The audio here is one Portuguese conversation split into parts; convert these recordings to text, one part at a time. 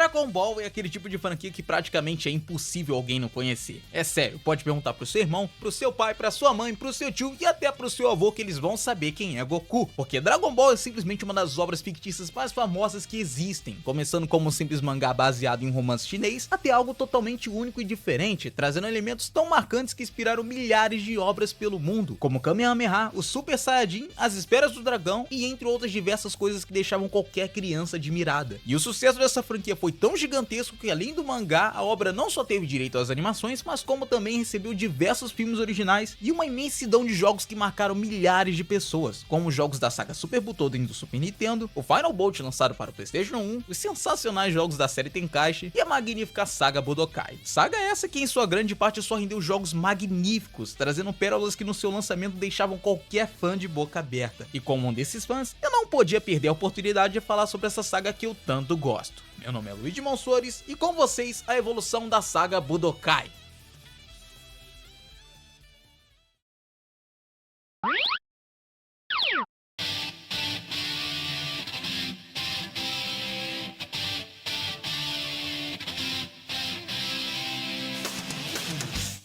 Dragon Ball é aquele tipo de franquia que praticamente é impossível alguém não conhecer. É sério, pode perguntar pro seu irmão, pro seu pai, pra sua mãe, pro seu tio e até pro seu avô que eles vão saber quem é Goku. Porque Dragon Ball é simplesmente uma das obras fictícias mais famosas que existem, começando como um simples mangá baseado em um romance chinês, até algo totalmente único e diferente, trazendo elementos tão marcantes que inspiraram milhares de obras pelo mundo, como Kamehameha, o Super Saiyajin, as Esferas do Dragão e entre outras diversas coisas que deixavam qualquer criança admirada. E o sucesso dessa franquia foi tão gigantesco que além do mangá, a obra não só teve direito às animações, mas como também recebeu diversos filmes originais e uma imensidão de jogos que marcaram milhares de pessoas, como os jogos da saga Super Butoden do Super Nintendo, o Final Bolt lançado para o PlayStation 1, os sensacionais jogos da série Tenkaichi e a magnífica saga Budokai. Saga essa que em sua grande parte só rendeu jogos magníficos, trazendo pérolas que no seu lançamento deixavam qualquer fã de boca aberta. E como um desses fãs, eu não podia perder a oportunidade de falar sobre essa saga que eu tanto gosto. Meu nome é Luigi Monsores e com vocês a evolução da saga Budokai.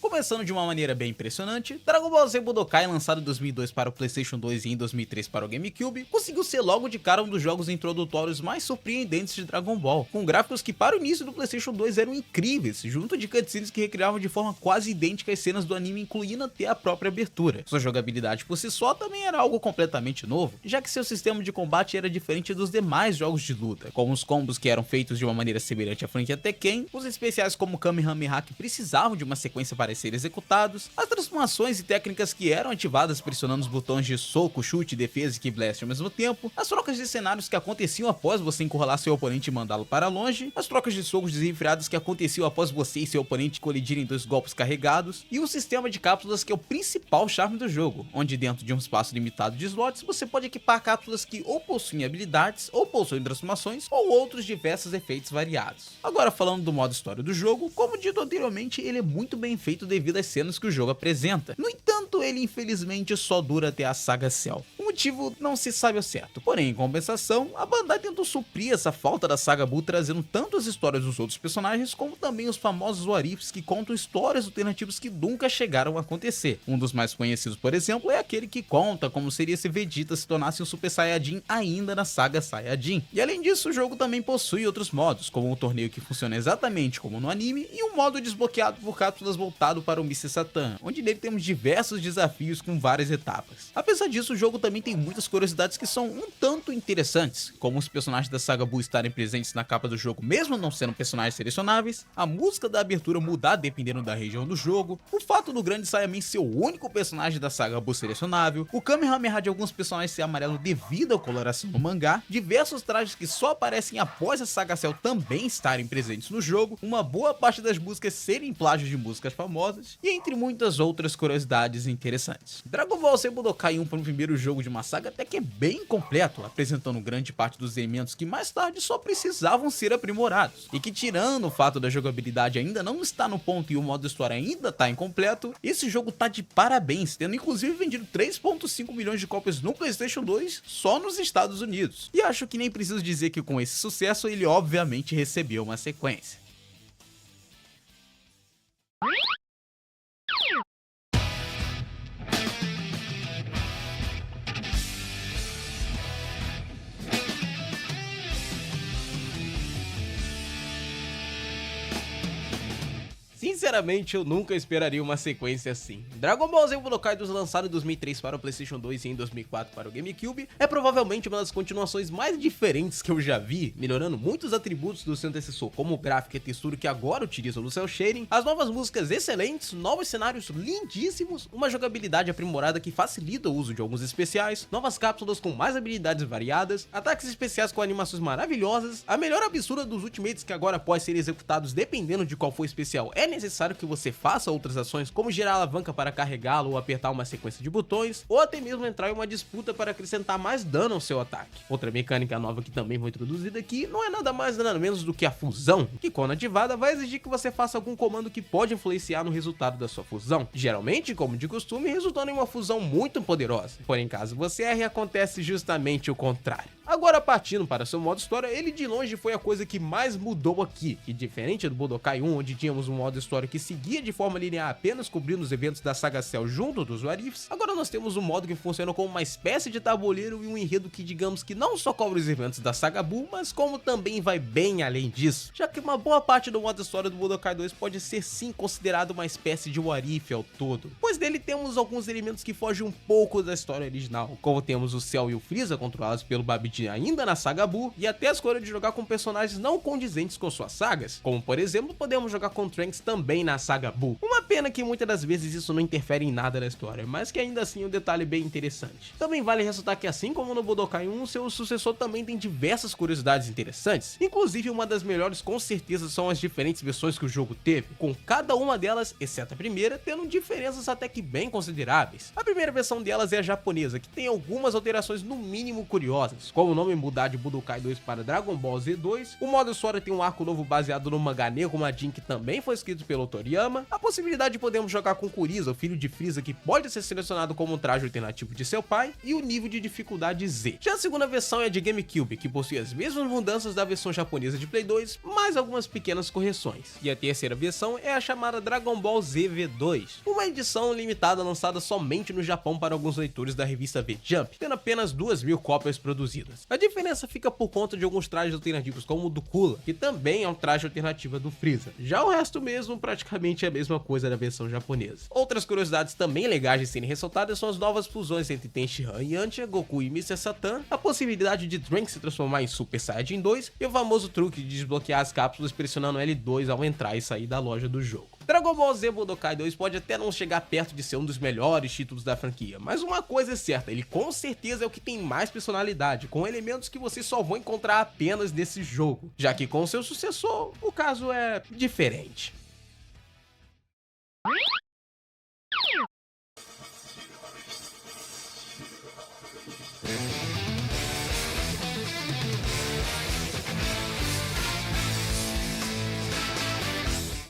Começando de uma maneira bem impressionante, Dragon Ball Z Budokai, lançado em 2002 para o PlayStation 2 e em 2003 para o GameCube, conseguiu ser logo de cara um dos jogos introdutórios mais surpreendentes de Dragon Ball, com gráficos que para o início do PlayStation 2 eram incríveis, junto de cutscenes que recriavam de forma quase idêntica as cenas do anime, incluindo até a própria abertura. Sua jogabilidade por si só também era algo completamente novo, já que seu sistema de combate era diferente dos demais jogos de luta, como os combos que eram feitos de uma maneira semelhante à franquia Tekken, os especiais como Kamehameha que precisavam de uma sequência para serem executados, as transformações e técnicas que eram ativadas pressionando os botões de soco, chute, defesa e Ki Blast ao mesmo tempo, as trocas de cenários que aconteciam após você encurralar seu oponente e mandá-lo para longe, as trocas de socos desenfreados que aconteciam após você e seu oponente colidirem em dois golpes carregados, e o sistema de cápsulas que é o principal charme do jogo, onde dentro de um espaço limitado de slots você pode equipar cápsulas que ou possuem habilidades, ou possuem transformações, ou outros diversos efeitos variados. Agora falando do modo história do jogo, como dito anteriormente, ele é muito bem feito devido às cenas que o jogo apresenta. No entanto, ele infelizmente só dura até a saga Cell. O motivo não se sabe ao certo, porém, em compensação, a Bandai tentou suprir essa falta da saga Buu trazendo tanto as histórias dos outros personagens, como também os famosos what ifs que contam histórias alternativas que nunca chegaram a acontecer. Um dos mais conhecidos, por exemplo, é aquele que conta como seria se Vegeta se tornasse um Super Saiyajin ainda na saga Saiyajin. E além disso, o jogo também possui outros modos, como um torneio que funciona exatamente como no anime, e um modo desbloqueado por cápsulas voltado para o Mr. Satan, onde nele temos diversos desafios com várias etapas. Apesar disso, o jogo também tem muitas curiosidades que são um tanto interessantes, como os personagens da saga Buu estarem presentes na capa do jogo mesmo não sendo personagens selecionáveis, a música da abertura mudar dependendo da região do jogo, o fato do Grande Saiyaman ser o único personagem da saga Buu selecionável, o Kamehameha de alguns personagens ser amarelo devido à coloração no mangá, diversos trajes que só aparecem após a saga Cell também estarem presentes no jogo, uma boa parte das músicas serem plágios de músicas famosas, e entre muitas outras curiosidades interessantes. Dragon Ball Z Budokai 1 foi o primeiro jogo de uma saga até que é bem completo, apresentando grande parte dos elementos que mais tarde só precisavam ser aprimorados, e que tirando o fato da jogabilidade ainda não estar no ponto e o modo história ainda tá incompleto, esse jogo tá de parabéns, tendo inclusive vendido 3,5 milhões de cópias no PlayStation 2 só nos Estados Unidos. E acho que nem preciso dizer que com esse sucesso ele obviamente recebeu uma sequência. Sinceramente, eu nunca esperaria uma sequência assim. Dragon Ball Z Budokai, lançado em 2003 para o PlayStation 2 e em 2004 para o GameCube, é provavelmente uma das continuações mais diferentes que eu já vi, melhorando muitos atributos do seu antecessor, como o gráfico e a textura que agora utilizam no cel shading, as novas músicas excelentes, novos cenários lindíssimos, uma jogabilidade aprimorada que facilita o uso de alguns especiais, novas cápsulas com mais habilidades variadas, ataques especiais com animações maravilhosas, a melhor absurda dos Ultimates que agora após serem executados dependendo de qual for o especial é necessário que você faça outras ações como girar a alavanca para carregá-lo ou apertar uma sequência de botões, ou até mesmo entrar em uma disputa para acrescentar mais dano ao seu ataque. Outra mecânica nova que também foi introduzida aqui não é nada mais nada menos do que a fusão, que quando ativada vai exigir que você faça algum comando que pode influenciar no resultado da sua fusão, geralmente, como de costume, resultando em uma fusão muito poderosa. Porém, caso você erre, acontece justamente o contrário. Agora, partindo para seu modo história, ele de longe foi a coisa que mais mudou aqui, que diferente do Budokai 1, onde tínhamos um modo história que seguia de forma linear apenas cobrindo os eventos da saga Cell junto dos What Ifs, agora nós temos um modo que funciona como uma espécie de tabuleiro e um enredo que digamos que não só cobre os eventos da saga Buu, mas como também vai bem além disso, já que uma boa parte do modo história do Budokai 2 pode ser sim considerado uma espécie de What If ao todo, pois nele temos alguns elementos que fogem um pouco da história original, como temos o Cell e o Freeza controlados pelo Babidi ainda na saga Buu, e até a escolha de jogar com personagens não condizentes com suas sagas, como por exemplo podemos jogar com Trunks também na saga Buu. Uma pena que muitas das vezes isso não interfere em nada na história, mas que ainda assim é um detalhe bem interessante. Também vale ressaltar que assim como no Budokai 1, seu sucessor também tem diversas curiosidades interessantes, inclusive uma das melhores com certeza são as diferentes versões que o jogo teve, com cada uma delas, exceto a primeira, tendo diferenças até que bem consideráveis. A primeira versão delas é a japonesa, que tem algumas alterações no mínimo curiosas, como o nome mudar de Budokai 2 para Dragon Ball Z2, o modo história tem um arco novo baseado no mangá Nekomajin que também foi escrito pelo Toriyama, a possibilidade de podermos jogar com Kuriza, o filho de Freeza que pode ser selecionado como um traje alternativo de seu pai, e o nível de dificuldade Z. Já a segunda versão é a de GameCube, que possui as mesmas mudanças da versão japonesa de Play 2, mais algumas pequenas correções. E a terceira versão é a chamada Dragon Ball Z V2, uma edição limitada lançada somente no Japão para alguns leitores da revista V-Jump, tendo apenas 2.000 cópias produzidas. A diferença fica por conta de alguns trajes alternativos como o do Cooler, que também é um traje alternativa do Freeza. Já o resto mesmo praticamente é a mesma coisa da versão japonesa. Outras curiosidades também legais de serem ressaltadas são as novas fusões entre Tenshinhan e Yantia, Goku e Mr. Satan, a possibilidade de Trunks se transformar em Super Saiyajin 2 e o famoso truque de desbloquear as cápsulas pressionando L2 ao entrar e sair da loja do jogo. Dragon Ball Z Budokai 2 pode até não chegar perto de ser um dos melhores títulos da franquia, mas uma coisa é certa, ele com certeza é o que tem mais personalidade, com elementos que vocês só vão encontrar apenas nesse jogo, já que com seu sucessor, o caso é diferente.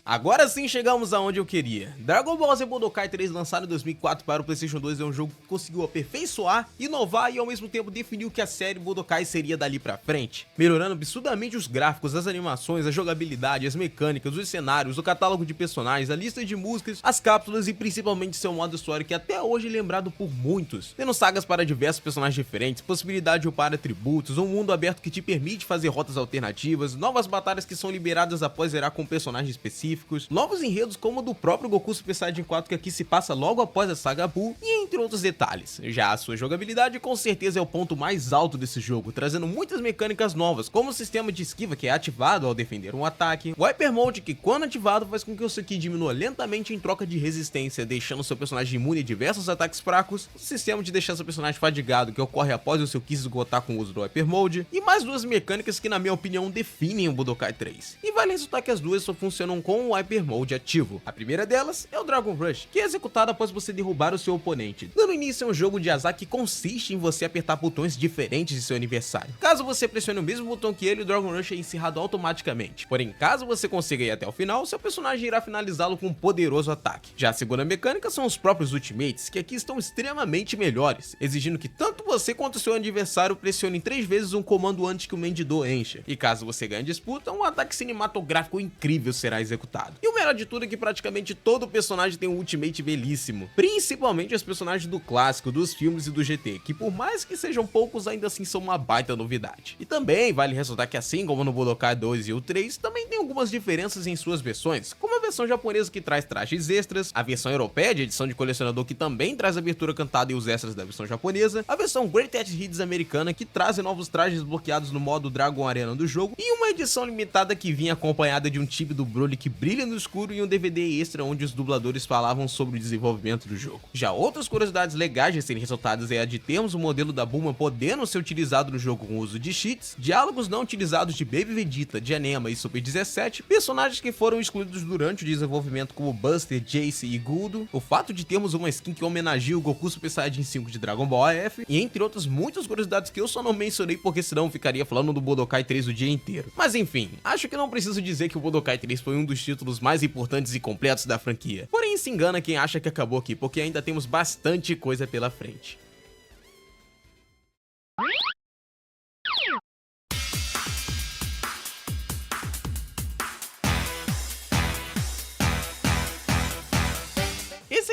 Agora sim chegamos aonde eu queria. Dragon Ball Z Budokai 3, lançado em 2004 para o PlayStation 2, é um jogo que conseguiu aperfeiçoar, inovar e ao mesmo tempo definiu que a série Budokai seria dali pra frente, melhorando absurdamente os gráficos, as animações, a jogabilidade, as mecânicas, os cenários, o catálogo de personagens, a lista de músicas, as cápsulas e principalmente seu modo história, que até hoje é lembrado por muitos, tendo sagas para diversos personagens diferentes, possibilidade de upar atributos, um mundo aberto que te permite fazer rotas alternativas, novas batalhas que são liberadas após zerar com personagens específicos, novos enredos como o do próprio Goku Super Saiyajin 4 que aqui se passa logo após a saga Buu, e entre outros detalhes. Já a sua jogabilidade com certeza é o ponto mais alto desse jogo, trazendo muitas mecânicas novas, como o sistema de esquiva que é ativado ao defender um ataque, o Hyper Mode que quando ativado faz com que o seu Ki diminua lentamente em troca de resistência, deixando seu personagem imune a diversos ataques fracos, o sistema de deixar seu personagem fadigado que ocorre após o seu Ki se esgotar com o uso do Hyper Mode, e mais duas mecânicas que na minha opinião definem o Budokai 3. E vale ressaltar que as duas só funcionam com o Hyper Mode ativo. A primeira delas é o Dragon Rush, que é executado após você derrubar o seu oponente, dando início a um jogo de azar que consiste em você apertar botões diferentes de seu adversário. Caso você pressione o mesmo botão que ele, o Dragon Rush é encerrado automaticamente. Porém, caso você consiga ir até o final, seu personagem irá finalizá-lo com um poderoso ataque. Já a segunda mecânica são os próprios Ultimates, que aqui estão extremamente melhores, exigindo que tanto você quanto seu adversário pressionem 3 vezes um comando antes que o Mendidou encha. E caso você ganhe a disputa, um ataque cinematográfico incrível será executado. E o melhor de tudo é que praticamente todo personagem tem um ultimate belíssimo, principalmente os personagens do clássico, dos filmes e do GT, que por mais que sejam poucos, ainda assim são uma baita novidade. E também vale ressaltar que assim como no Budokai 2 e o 3, também tem algumas diferenças em suas versões, como a versão japonesa que traz trajes extras, a versão europeia de edição de colecionador que também traz a abertura cantada e os extras da versão japonesa, a versão Greatest Hits americana que traz novos trajes bloqueados no modo Dragon Arena do jogo, e uma edição limitada que vinha acompanhada de um time do Broly que brilha no escuro e um DVD extra onde os dubladores falavam sobre o desenvolvimento do jogo. Já outras curiosidades legais de serem ressaltadas é a de termos o modelo da Bulma podendo ser utilizado no jogo com o uso de cheats, diálogos não utilizados de Baby Vegeta, Janema e Super 17, personagens que foram excluídos durante o desenvolvimento como Buster, Jace e Guldo, o fato de termos uma skin que homenageia o Goku Super Saiyajin 5 de Dragon Ball AF, e entre outras muitas curiosidades que eu só não mencionei porque senão eu ficaria falando do Budokai 3 o dia inteiro. Mas enfim, acho que não preciso dizer que o Budokai 3 foi um dos títulos mais importantes e completos da franquia. Porém, se engana quem acha que acabou aqui, porque ainda temos bastante coisa pela frente.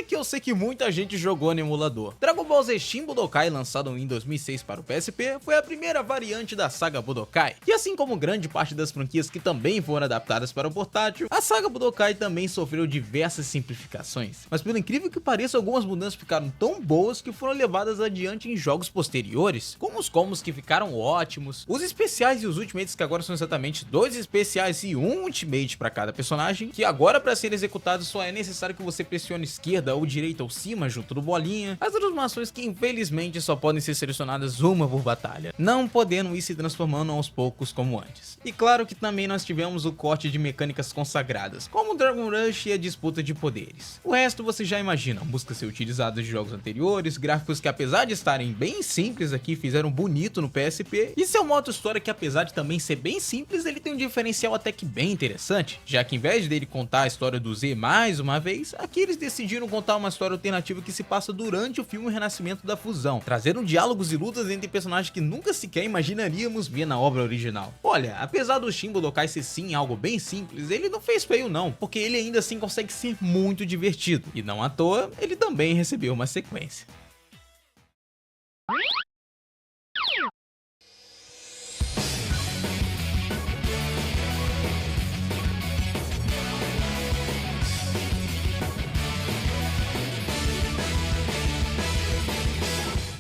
que eu sei que muita gente jogou no emulador. Dragon Ball Z Shin Budokai, lançado em 2006 para o PSP, foi a primeira variante da saga Budokai. E assim como grande parte das franquias que também foram adaptadas para o portátil, a saga Budokai também sofreu diversas simplificações. Mas pelo incrível que pareça, algumas mudanças ficaram tão boas que foram levadas adiante em jogos posteriores, como os combos que ficaram ótimos, os especiais e os ultimates, que agora são exatamente 2 especiais e um ultimate para cada personagem, que agora para ser executado só é necessário que você pressione esquerda ou direita ou cima junto do bolinha, as transformações que infelizmente só podem ser selecionadas uma por batalha, não podendo ir se transformando aos poucos como antes. E claro que também nós tivemos o corte de mecânicas consagradas, como o Dragon Rush e a disputa de poderes. O resto você já imagina, busca ser utilizado de jogos anteriores, gráficos que apesar de estarem bem simples aqui, fizeram bonito no PSP, e seu modo história que apesar de também ser bem simples, ele tem um diferencial até que bem interessante, já que em vez dele contar a história do Z mais uma vez, aqui eles decidiram contar uma história alternativa que se passa durante o filme Renascimento da Fusão, trazendo diálogos e lutas entre personagens que nunca sequer imaginaríamos ver na obra original. Olha, apesar do Shin Budokai ser sim algo bem simples, ele não fez feio não, porque ele ainda assim consegue ser muito divertido, e não à toa, ele também recebeu uma sequência.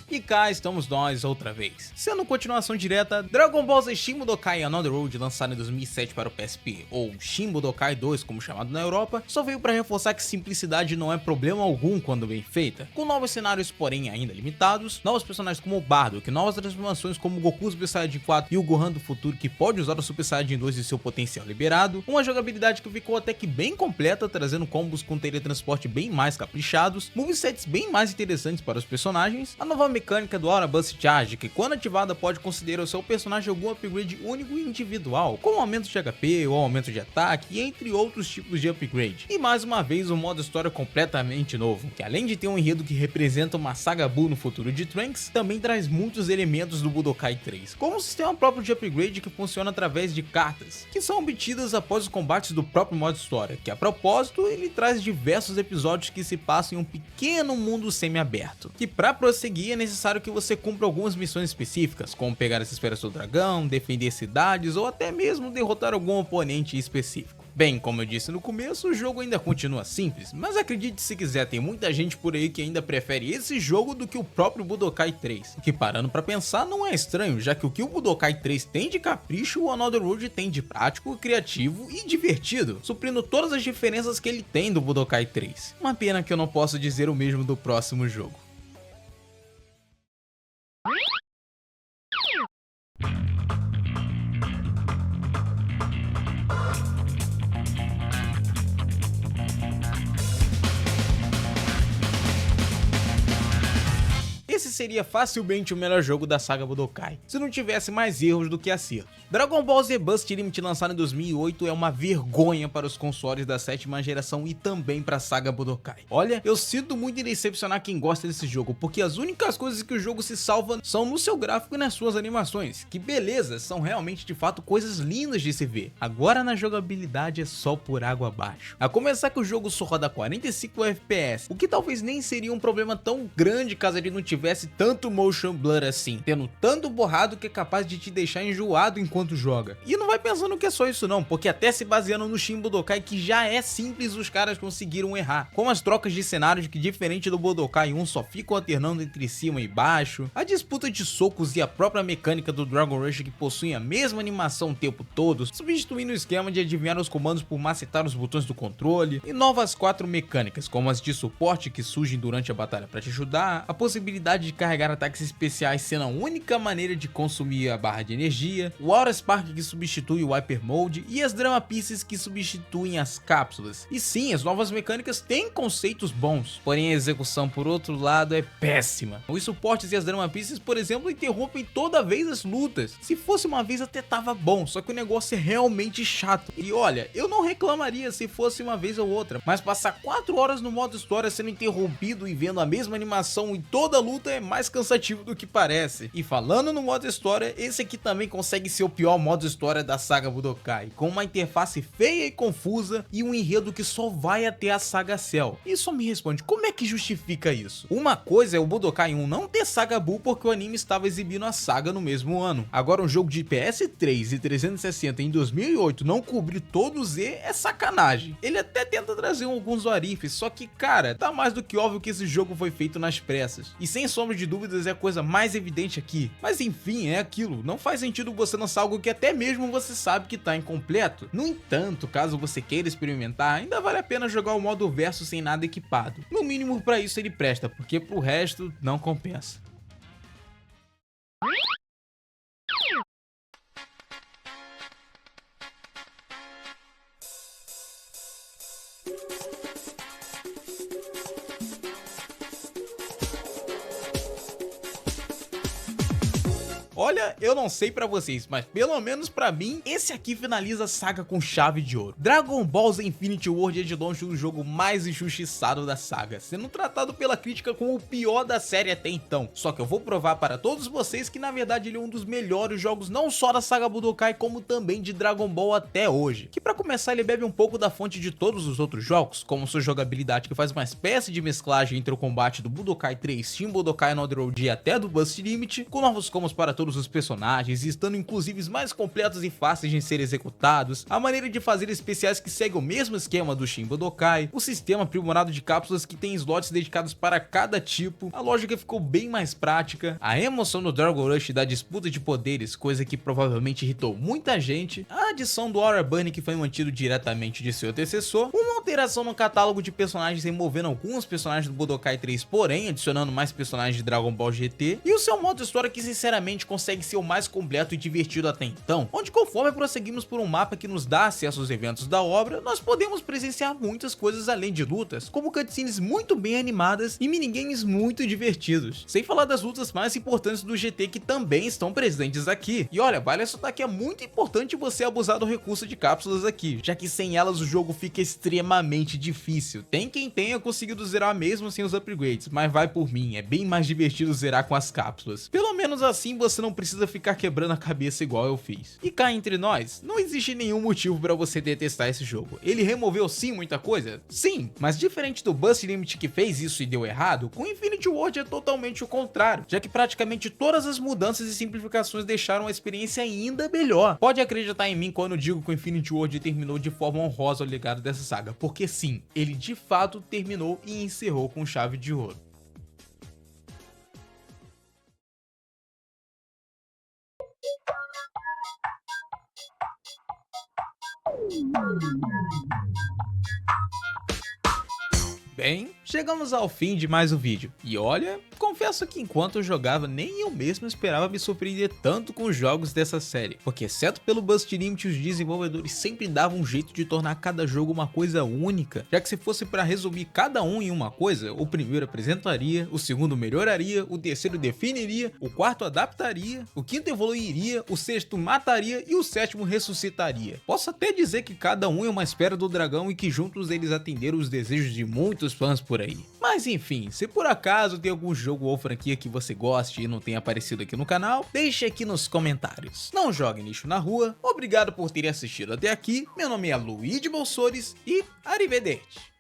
E cá estamos nós outra vez. Sendo continuação direta, Dragon Ball Z Shin Budokai Another Road, lançado em 2007 para o PSP, ou Shin Budokai 2 como chamado na Europa, só veio para reforçar que simplicidade não é problema algum quando bem feita, com novos cenários porém ainda limitados, novos personagens como o Bardock, novas transformações como o Goku Super Saiyajin 4 e o Gohan do futuro que pode usar o Super Saiyajin 2 e seu potencial liberado, uma jogabilidade que ficou até que bem completa, trazendo combos com teletransporte bem mais caprichados, movesets bem mais interessantes para os personagens, a nova mecânica do Aura Burst Charge, que quando ativada pode conceder ao seu personagem algum upgrade único e individual, como aumento de HP ou aumento de ataque, entre outros tipos de upgrade. E mais uma vez um modo história completamente novo, que além de ter um enredo que representa uma saga Buu no futuro de Trunks, também traz muitos elementos do Budokai 3, como um sistema próprio de upgrade que funciona através de cartas, que são obtidas após os combates do próprio modo história, que a propósito ele traz diversos episódios que se passam em um pequeno mundo semi-aberto, que para prosseguir é necessário que você cumpra algumas missões específicas, como pegar as esferas do dragão, defender cidades ou até mesmo derrotar algum oponente específico. Bem, como eu disse no começo, o jogo ainda continua simples, mas acredite se quiser, tem muita gente por aí que ainda prefere esse jogo do que o próprio Budokai 3, o que parando pra pensar não é estranho, já que o que o Budokai 3 tem de capricho, o Another Road tem de prático, criativo e divertido, suprindo todas as diferenças que ele tem do Budokai 3. Uma pena que eu não posso dizer o mesmo do próximo jogo. Esse seria facilmente o melhor jogo da saga Budokai, se não tivesse mais erros do que acertos. Dragon Ball Z Burst Limit, lançado em 2008, é uma vergonha para os consoles da 7ª geração e também para a saga Budokai. Olha, eu sinto muito em decepcionar quem gosta desse jogo, porque as únicas coisas que o jogo se salva são no seu gráfico e nas suas animações, que beleza, são realmente de fato coisas lindas de se ver. Agora na jogabilidade é só por água abaixo. A começar que o jogo só roda 45 FPS, o que talvez nem seria um problema tão grande caso ele não tivesse tanto motion blur assim, tendo tanto borrado que é capaz de te deixar enjoado enquanto joga. E não vai pensando que é só isso não, porque até se baseando no Shin Budokai, que já é simples, os caras conseguiram errar, com as trocas de cenários que, diferente do Budokai 1, só ficam alternando entre cima e baixo, a disputa de socos e a própria mecânica do Dragon Rush, que possuem a mesma animação o tempo todo, substituindo o esquema de adivinhar os comandos por macetar os botões do controle, e novas 4 mecânicas, como as de suporte que surgem durante a batalha para te ajudar, a possibilidade de carregar ataques especiais sendo a única maneira de consumir a barra de energia, o Aura Spark que substitui o Hyper Mode e as Drama Pieces que substituem as cápsulas. E sim, as novas mecânicas têm conceitos bons, porém a execução por outro lado é péssima. Os suportes e as Drama Pieces, por exemplo, interrompem toda vez as lutas. Se fosse uma vez até tava bom, só que o negócio é realmente chato. E olha, eu não reclamaria se fosse uma vez ou outra, mas passar 4 horas no modo história sendo interrompido e vendo a mesma animação em toda a luta luta é mais cansativo do que parece. E falando no modo história, esse aqui também consegue ser o pior modo história da saga Budokai, com uma interface feia e confusa e um enredo que só vai até a saga Cell. E só me responde, como é que justifica isso? Uma coisa é o Budokai 1 não ter saga Buu porque o anime estava exibindo a saga no mesmo ano. Agora um jogo de PS3 e 360 em 2008 não cobrir todo o Z é sacanagem. Ele até tenta trazer alguns warifs, só que cara, tá mais do que óbvio que esse jogo foi feito nas pressas. E sem sombra de dúvidas é a coisa mais evidente aqui. Mas enfim, é aquilo, não faz sentido você lançar algo que até mesmo você sabe que tá incompleto. No entanto, caso você queira experimentar, ainda vale a pena jogar o modo verso sem nada equipado. No mínimo pra isso ele presta, porque pro resto não compensa. Olha, eu não sei pra vocês, mas pelo menos pra mim, esse aqui finaliza a saga com chave de ouro. Dragon Ball Z Infinity World é de longe o jogo mais injustiçado da saga, sendo tratado pela crítica como o pior da série até então. Só que eu vou provar para todos vocês que na verdade ele é um dos melhores jogos não só da saga Budokai, como também de Dragon Ball até hoje. Que pra começar ele bebe um pouco da fonte de todos os outros jogos, como sua jogabilidade que faz uma espécie de mesclagem entre o combate do Budokai 3, Shin Budokai Another World e até do Burst Limit, com novos combos para todos os personagens e estando inclusive mais completos e fáceis de serem executados, a maneira de fazer especiais que segue o mesmo esquema do Shin Budokai, o sistema aprimorado de cápsulas que tem slots dedicados para cada tipo, a lógica ficou bem mais prática, a emoção do Dragon Rush da disputa de poderes, coisa que provavelmente irritou muita gente, a adição do Aura Burn que foi mantido diretamente de seu antecessor, uma alteração no catálogo de personagens removendo alguns personagens do Budokai 3, porém adicionando mais personagens de Dragon Ball GT, e o seu modo história que sinceramente consegue ser o mais completo e divertido até então, onde conforme prosseguimos por um mapa que nos dá acesso aos eventos da obra, nós podemos presenciar muitas coisas além de lutas, como cutscenes muito bem animadas e minigames muito divertidos, sem falar das lutas mais importantes do GT que também estão presentes aqui. E olha, vale ressaltar que é muito importante você abusar do recurso de cápsulas aqui, já que sem elas o jogo fica extremamente difícil. Tem quem tenha conseguido zerar mesmo sem os upgrades, mas vai por mim, é bem mais divertido zerar com as cápsulas. Pelo menos assim você não precisa ficar quebrando a cabeça igual eu fiz. E cá entre nós, não existe nenhum motivo para você detestar esse jogo. Ele removeu sim muita coisa? Sim, mas diferente do Burst Limit que fez isso e deu errado, com Infinity World é totalmente o contrário, já que praticamente todas as mudanças e simplificações deixaram a experiência ainda melhor. Pode acreditar em mim quando eu digo que o Infinity World terminou de forma honrosa o legado dessa saga, porque sim, ele de fato terminou e encerrou com chave de ouro. Bem, chegamos ao fim de mais um vídeo, e olha, confesso que enquanto eu jogava nem eu mesmo esperava me surpreender tanto com os jogos dessa série, porque exceto pelo Burst Limit os desenvolvedores sempre davam um jeito de tornar cada jogo uma coisa única, já que se fosse para resumir cada um em uma coisa, o primeiro apresentaria, o segundo melhoraria, o terceiro definiria, o quarto adaptaria, o quinto evoluiria, o sexto mataria e o sétimo ressuscitaria. Posso até dizer que cada um é uma esfera do dragão e que juntos eles atenderam os desejos de muitos fãs por aí. Mas enfim, se por acaso tem algum jogo ou franquia que você goste e não tenha aparecido aqui no canal, deixe aqui nos comentários. Não jogue lixo na rua, obrigado por terem assistido até aqui, meu nome é Luigi Bolsores e arrivederci.